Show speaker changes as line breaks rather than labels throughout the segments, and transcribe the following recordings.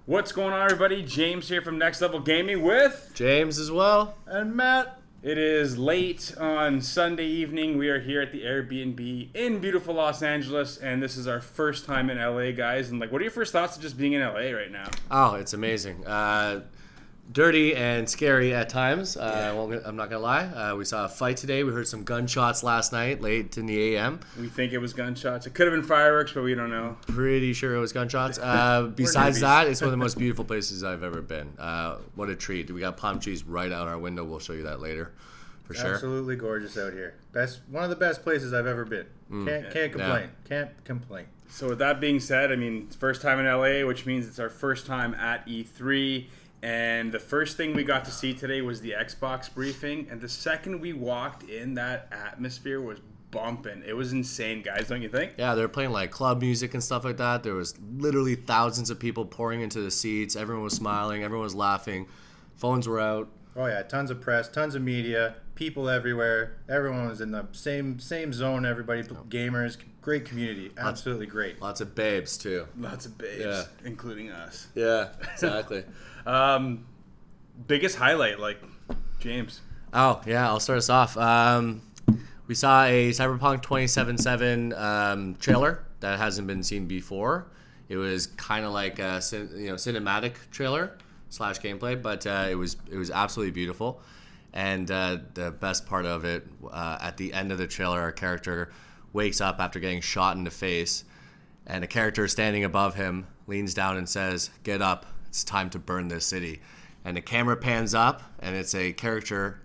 What's going on, everybody? James here from Next Level Gaming with
James as well.
And Matt.
It is late on Sunday evening. We are here at the Airbnb in beautiful Los Angeles, and this is our first time in LA, guys. And what are your first thoughts of just being in LA right now?
Oh, it's amazing. Dirty and scary at times. Well, I'm not gonna lie. We saw a fight today. We heard some gunshots last night, late in the AM.
We think it was gunshots. It could have been fireworks, but we don't know.
Pretty sure it was gunshots. Besides that, it's one of the most beautiful places I've ever been. What a treat. We got palm trees right out our window. We'll show you that later, for sure.
Absolutely gorgeous out here. One of the best places I've ever been. Can't complain. Can't complain.
So with that being said, it's first time in LA, which means it's our first time at E3. And the first thing we got to see today was the Xbox briefing. And the second we walked in, that atmosphere was bumping. It was insane, guys, don't you think?
Yeah, they were playing like club music and stuff like that. There was literally thousands of people pouring into the seats. Everyone was smiling. Everyone was laughing. Phones were out.
Oh yeah, tons of press, tons of media, people everywhere. Everyone was in the same zone. Everybody, gamers, great community, absolutely great.
Lots of babes too.
Lots of babes, including us.
Yeah, exactly.
Biggest highlight, James.
Oh, yeah, I'll start us off. We saw a Cyberpunk 2077 trailer that hasn't been seen before. It was kind of like a cinematic trailer / gameplay, but it was absolutely beautiful. And the best part of it, at the end of the trailer, our character wakes up after getting shot in the face, and a character standing above him leans down and says, "Get up. It's time to burn this city." And the camera pans up, and it's a caricature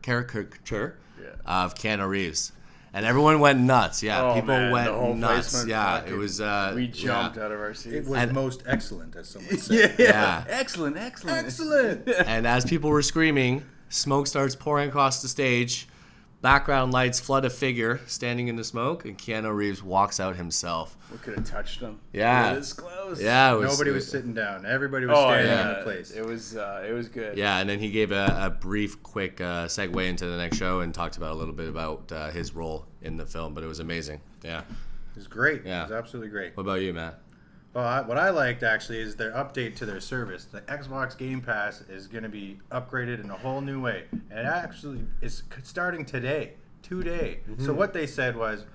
of Keanu Reeves. And everyone went nuts. Yeah, people went nuts. Yeah, it was.
We jumped out of our seats.
It was most excellent, as someone said.
Yeah.
Excellent.
And as people were screaming, smoke starts pouring across the stage. Background lights flood a figure standing in the smoke, and Keanu Reeves walks out himself.
We could have touched him.
Yeah.
This close.
Yeah.
Nobody was sitting down. Everybody was standing in the place.
It was good.
Yeah, and then he gave a brief, quick segue into the next show and talked about a little bit about his role in the film, but it was amazing. Yeah.
It was great.
Yeah.
It was absolutely great.
What about you, Matt?
Well, what I liked actually is their update to their service. The Xbox Game Pass is going to be upgraded in a whole new way. And it actually is starting today. So what they said was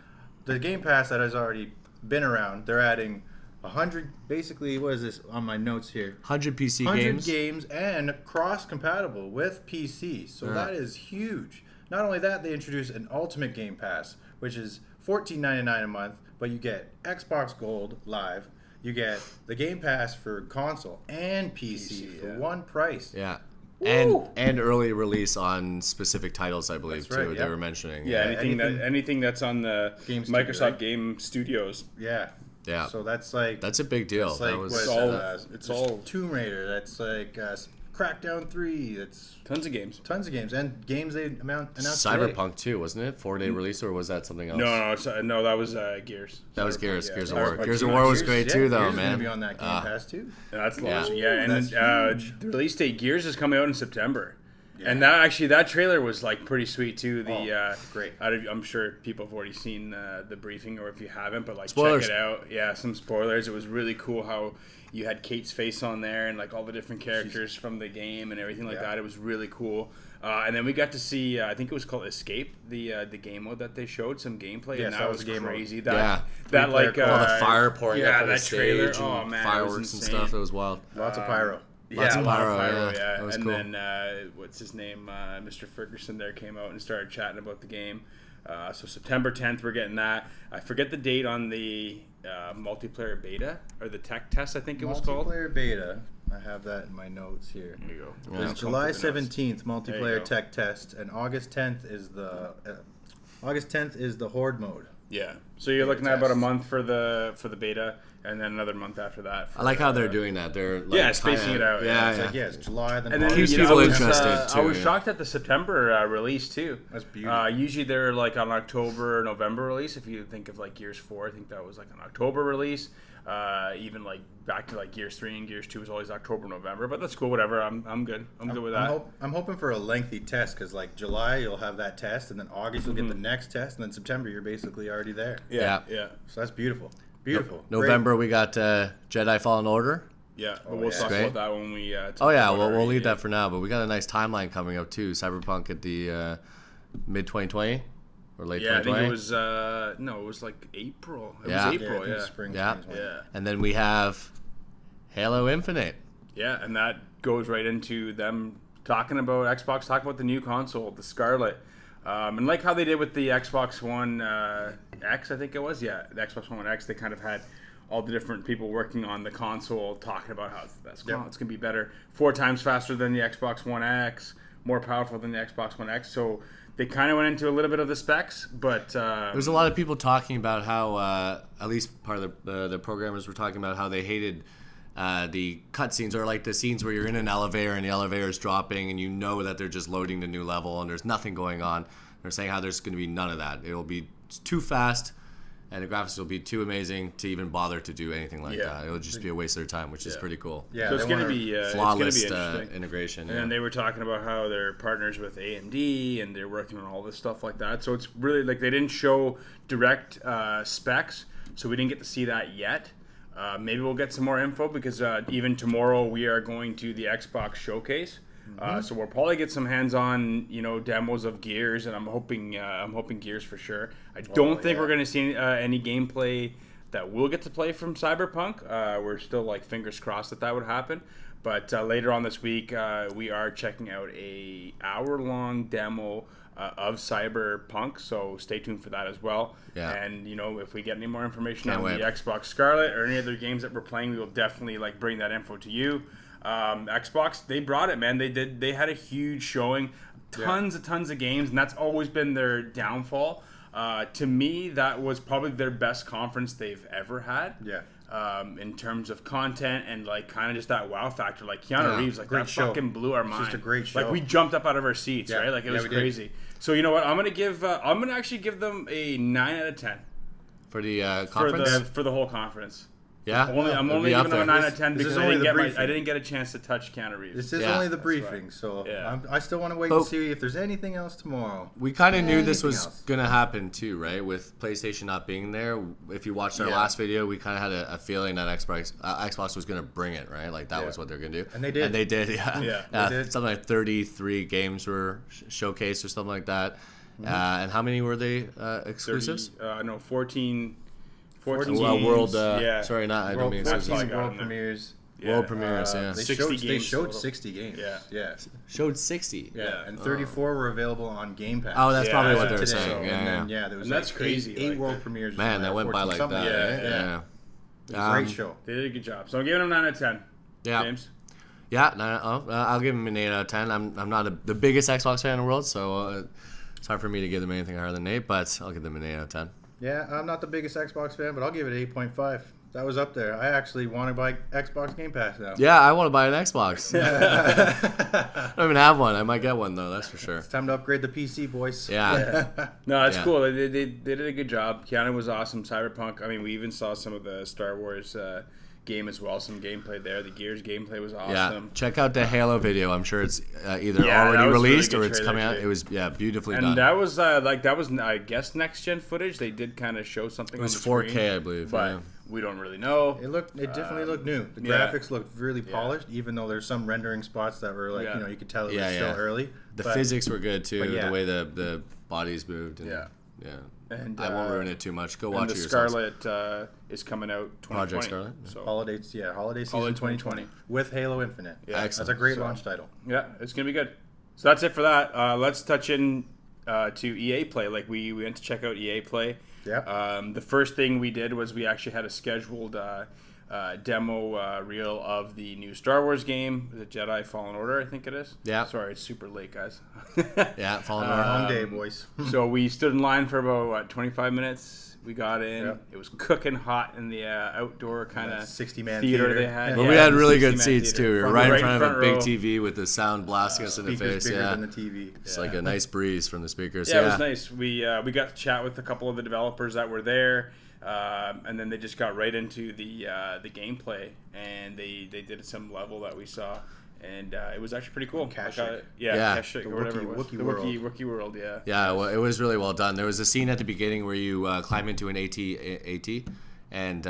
the Game Pass that has already been around, they're adding 100, basically, what is this on my notes here?
100 PC
100
games.
games and cross-compatible with PC. So that is huge. Not only that, they introduced an Ultimate Game Pass, which is $14.99 a month, but you get Xbox Gold Live, you get the Game Pass for console and PC for one price.
Yeah. And early release on specific titles, I believe,
That's right,
too.
yeah.
They were mentioning.
Yeah, anything that's on the
Game Studio,
Microsoft
right?
Game Studios.
Yeah.
Yeah.
So that's like...
That's a big deal.
It's like
That was,
it's all
Tomb Raider. That's like Crackdown 3. That's
tons of games.
tons of games and games they announced
Cyberpunk too, wasn't it? 4-day release, or was that something else?
No, that was Gears.
That was Gears.
Yeah,
Gears of
Cyberpunk.
War. Gears of War was great too, though,
Gears
man.
is gonna be on that Game Pass too.
That's
Yeah.
launching. Yeah, and
That's
then, the release date Gears is coming out in September. Yeah. And that trailer was pretty sweet too.
Great.
I'm sure people have already seen the briefing, or if you haven't, but
Spoilers.
check it out. Yeah, some spoilers. It was really cool how you had Kate's face on there and all the different characters from the game and everything like that. It was really cool. And then we got to see, I think it was called Escape, the game mode that they showed, some gameplay,
Yes,
and
that
that
was
was
game mode.
crazy.
Yeah.
That
all the fire pouring up on the
that trailer.
stage
Oh
and
man,
fireworks and stuff. It was wild.
Lots of pyro.
Lots of
a lot
pyro, yeah. That was
and
cool.
then what's his name? Mr. Ferguson there came out and started chatting about the game. So September 10th, we're getting that. I forget the date on the multiplayer beta or the tech test. I think it was called.
Multiplayer beta. I have that in my notes here.
There you go.
Yeah.
It's July
Come through the notes.
17th
There you
multiplayer
go.
tech test, and August 10th is the horde mode.
Yeah. So you're looking at
test.
about a month for the beta, and then another month after that.
I like how they're doing that. They're
spacing it out,
Yeah,
It's
yeah.
like it's July, then
And then
August.
Keeps
you know,
people
I was,
interested,
I
too,
was
yeah.
shocked at the September release too.
That's beautiful.
Usually they're on October, November release. If you think of Gears 4, I think that was an October release. Even back to Gears 3 and Gears 2 was always October, November. But that's cool. Whatever. I'm good. I'm good with that.
I'm hoping for a lengthy test because July you'll have that test, and then August you'll get the next test, and then September you're basically already there.
Yeah.
So that's beautiful. Beautiful.
November we got Jedi Fallen Order.
Yeah, but we'll
yeah.
talk
Great.
about that when we.
Oh yeah, we'll leave that for now. But we got a nice timeline coming up too. Cyberpunk at the mid 2020 or late
Yeah, I
2020.
think it was. No, it was like April. It
Yeah.
was
Yeah, I
April.
think
Yeah.
spring.
Yeah.
2020.
Yeah.
And then we have Halo Infinite.
Yeah, and that goes right into them talking about Xbox, talking about the new console, the Scarlet. And like how they did with the Xbox One X, I think it was. Yeah, the Xbox One X, they kind of had all the different people working on the console talking about how it's going to be better, 4 times faster than the Xbox One X, more powerful than the Xbox One X. So they kind of went into a little bit of the specs, but
There's a lot of people talking about how, at least part of the programmers were talking about how they hated the cutscenes, or like the scenes where you're in an elevator and the elevator is dropping and you know that they're just loading the new level and there's nothing going on. They're saying how there's going to be none of that. It'll be too fast and the graphics will be too amazing to even bother to do anything like
Yeah.
that. It'll just be a waste of their time, which is pretty cool.
Yeah,
so it's
they
going to
wanna-
be
Flawless
interesting.
integration.
And they were talking about how they're partners with AMD and they're working on all this stuff like that. So it's really like they didn't show direct specs, so we didn't get to see that yet. Maybe we'll get some more info because even tomorrow we are going to the Xbox showcase. So we'll probably get some hands-on, demos of Gears, and I'm hoping Gears for sure. I don't think we're going to see any gameplay that we'll get to play from Cyberpunk. We're still like fingers crossed that would happen. But later on this week, we are checking out a hour-long demo of Cyberpunk, so stay tuned for that as well.
Yeah.
And if we get any more information
Can't
on
wait.
the Xbox Scarlet or any other games that we're playing, we will definitely bring that info to you. Xbox, they brought it, man. They had a huge showing, tons of games, and that's always been their downfall. To me, that was probably their best conference they've ever had.
Yeah.
In terms of content and kind of just that wow factor, like Keanu Reeves,
great
that
show.
fucking blew our mind.
just a great show.
Like we jumped up out of our seats,
Yeah.
right? Like it was
we did.
crazy. So you know what? I'm gonna actually give them a 9 out of 10
For the
for
conference?
the whole conference.
Yeah?
I'm
It'll
only
be up
giving them a
there.
9 out of 10
This
because
is only the
I
briefing.
didn't get a chance to touch Keanu Reeves.
This is
Yeah,
only the
that's
briefing,
right.
so
Yeah.
I still want to wait
Oh.
and see if there's anything else tomorrow.
We kind of knew this
Anything
was
else?
going to happen too, right? With PlayStation not being there. If you watched our
Yeah.
last video, we kind of had a feeling that Xbox was going to bring it, right? Like that
Yeah.
was what they're going to do.
And they did.
Yeah,
they did.
Something like 33 games were showcased or something like that. And how many were they exclusives?
14
Well,
games.
world.
yeah.
Sorry, not. I don't
World,
mean
That's
14
all I
exclusives.
got
world
in there.
premieres.
Yeah.
World premieres. Yeah.
They
60
showed, they
games
showed
total.
60 games.
Yeah.
Yeah.
Showed 60.
Yeah. And 34 were available on Game Pass.
Oh, that's
Yeah,
probably
as
what
of
they were
today.
saying.
So-
Yeah,
And then,
yeah.
there was
And that's
like
crazy,
eight
like,
world premieres.
Man, that went by
14
like
something.
that.
Yeah,
Yeah.
yeah.
Great show.
They did a good job. So I'm giving them 9 out of 10.
Yeah.
James?
Yeah, I'll give them an 8 out of 10. I'm not the biggest Xbox fan in the world, so it's hard for me to give them anything higher than 8, but I'll give them an 8 out of 10.
Yeah, I'm not the biggest Xbox fan, but I'll give it 8.5. That was up there. I actually want to buy Xbox Game Pass now.
Yeah, I want to buy an Xbox. I don't even have one. I might get one, though, that's for sure.
It's time to upgrade the PC, boys.
Yeah.
No, that's
Yeah.
cool. They did a good job. Keanu was awesome. Cyberpunk. I mean, we even saw some of the Star Wars game as well. Some gameplay there. The Gears gameplay was awesome.
Yeah, check out the Halo video. I'm sure it's either
Yeah, that
already
was a really
released
good
or it's
trailer
coming out.
today.
It was beautifully
And
done.
that was I guess next gen footage. They did kind of show something.
It was
on the
4K,
screen,
I believe.
but
yeah.
we don't really know.
It definitely looked new. The
yeah.
graphics looked really polished, even though there's some rendering spots that were like,
Yeah.
you could tell it
Yeah,
was still
yeah.
early.
The
But
physics were good too.
but yeah.
The way the bodies moved. And,
Yeah.
yeah.
And
I won't ruin it too much. Go watch
And
it
the
yourselves.
Scarlet is coming out 2020.
Project Scarlet?
So
holiday season
Holiday
2020 with Halo Infinite.
Yeah.
That's a
Excellent.
great
So-
launch title.
yeah, it's gonna be good. So that's it for that. Let's touch in to EA Play. Like we went to check out EA Play.
Yeah.
The first thing we did was we actually had a scheduled demo reel of the new Star Wars game, the Jedi Fallen Order, I think it is.
Yeah.
Sorry, it's super late, guys.
Yeah, Fallen Order.
Long day, boys.
So we stood in line for about 25 minutes. We got in.
Yeah.
It was cooking hot in the outdoor kind of
60-man
theater
theater.
they had.
But
Yeah,
we had
the
really good
60-man
seats
theater.
too. We were
Front-
right in
right
front of a big
row.
TV with the sound blasting us in the
Speakers
face.
bigger
Yeah,
than the TV.
it's like a nice breeze from the speakers.
Yeah, it was nice. We got to chat with a couple of the developers that were there, and then they just got right into the gameplay, and they did some level that we saw, and it was actually pretty cool.
Kashyyyk.
Yeah.
Kashyyyk,
The
or whatever it was.
Wookiee
The
world.
Wookiee world, yeah.
Yeah, well, it was really well done. There was a scene at the beginning where you climb into an AT, and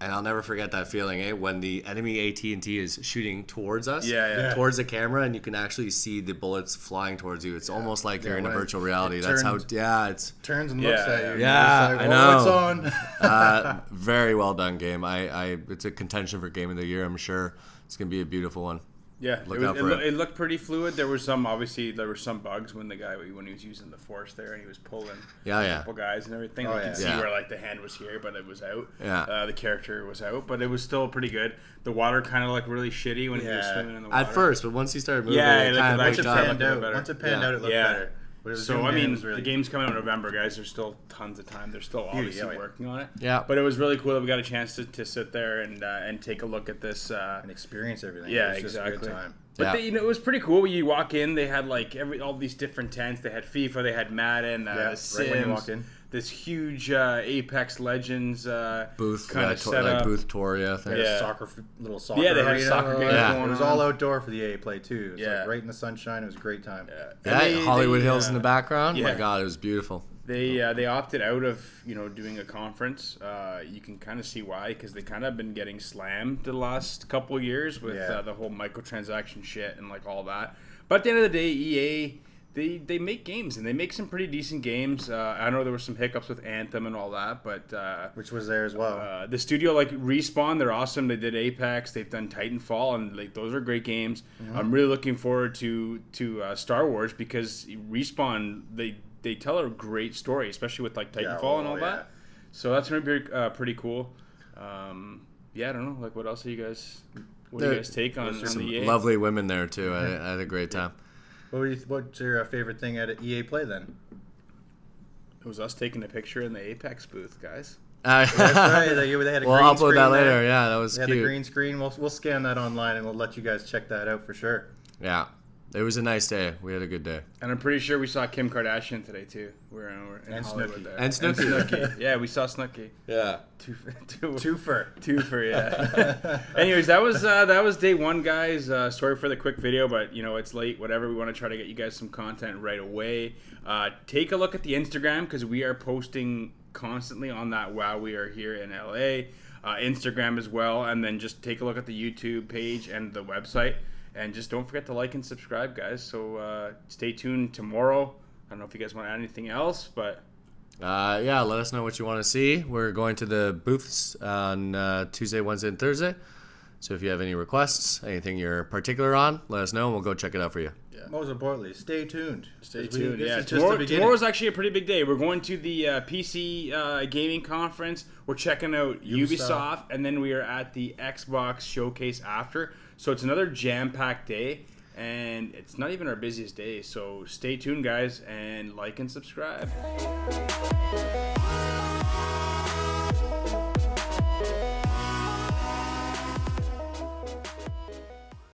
And I'll never forget that feeling, when the enemy AT&T is shooting towards us,
Yeah.
towards the camera, and you can actually see the bullets flying towards you. It's almost like you're in a
when
virtual reality.
it
That's how,
turns-
it's
Turns and looks
Yeah.
at you.
Yeah,
and
I
it's
know.
It's on.
very well done game. It's a contention for game of the year. I'm sure it's gonna be a beautiful one.
Yeah,
Look out for it.
It looked pretty fluid. There were some bugs when he was using the force there and he was pulling a
Yeah.
couple guys and everything.
Oh,
You could see
yeah.
where like the hand was here, but it was out.
Yeah.
The character was out, but it was still pretty good. The water kind of looked really shitty when he was
Yeah.
swimming in the water.
At first, but once you started moving,
Yeah,
it
like,
kind of
once
picked
it
up.
panned out, better.
Once it panned
Yeah.
out, it looked
Yeah.
better. But it was
So
zoomed
I
in, it
mean,
was really
the game's coming out in November, guys. There's still tons of time. They're still obviously
yeah.
working on it.
Yeah.
But it was really cool that we got a chance to sit there and take a look at this.
and experience everything.
Yeah,
it was just a
exactly.
good time.
But
Yeah.
it was pretty cool. When you walk in, they had like all these different tents. They had FIFA, they had Madden,
Yeah,
The
right
Sims,
when you walk in.
this huge
booth,
Apex Legends kind of set up.
booth tour, yeah. Thing.
They had
Yeah.
a little soccer.
Yeah, they had
arena.
soccer games
Yeah.
going
It was
on.
all outdoor for the EA Play too. It was
Yeah.
like right in the sunshine. It was a great time.
Yeah,
Yeah,
And
Hollywood Hills in the background.
yeah.
My God, it was beautiful.
They opted out of doing a conference. You can kind of see why, because they kind of been getting slammed the last couple of years with
Yeah.
the whole microtransaction shit and like all that. But at the end of the day, EA they make games and they make some pretty decent games. I know there were some hiccups with Anthem and all that, but
Which was there as well.
the studio like Respawn, they're awesome. They did Apex, they've done Titanfall, and like those are great games. I'm really looking forward to Star Wars because Respawn they tell a great story, especially with like Titanfall and all
yeah.
that. So that's gonna be pretty cool. Yeah, I don't know. Like, what else are you guys? What do you guys take on
There's
the EA?
Lovely women there too. I had a great time.
What's your favorite thing at EA Play then?
It was us taking a picture in the Apex booth, guys.
That's right. They had a
We'll
green
upload
screen
that later.
there.
Yeah, that was
They had the
cute.
green screen. We'll scan that online and we'll let you guys check that out for sure.
Yeah, it was a nice day. We had a good day.
And I'm pretty sure we saw Kim Kardashian today too. We're in
And
Hollywood
Snooki.
there.
And Snooki.
Yeah, we saw Snooki.
Yeah.
Twofer.
Yeah. Anyways, that was day one, guys. Sorry for the quick video, but it's late. Whatever. We want to try to get you guys some content right away. Take a look at the Instagram because we are posting constantly on that while we are here in LA. Instagram as well, and then just take a look at the YouTube page and the website, and just don't forget to like and subscribe, guys. So stay tuned tomorrow. I don't know if you guys want to add anything else, but
Yeah, let us know what you want to see. We're going to the booths on Tuesday, Wednesday, and Thursday. So if you have any requests, anything you're particular on, let us know and we'll go check it out for you.
Most importantly, stay tuned.
stay
'Cause
tuned.
this
Yeah,
is just the beginning.
tomorrow's actually a pretty big day. We're going to the PC gaming conference. We're checking out Ubisoft, and then we are at the Xbox showcase after. So it's another jam-packed day, and it's not even our busiest day. So stay tuned, guys, and like and subscribe.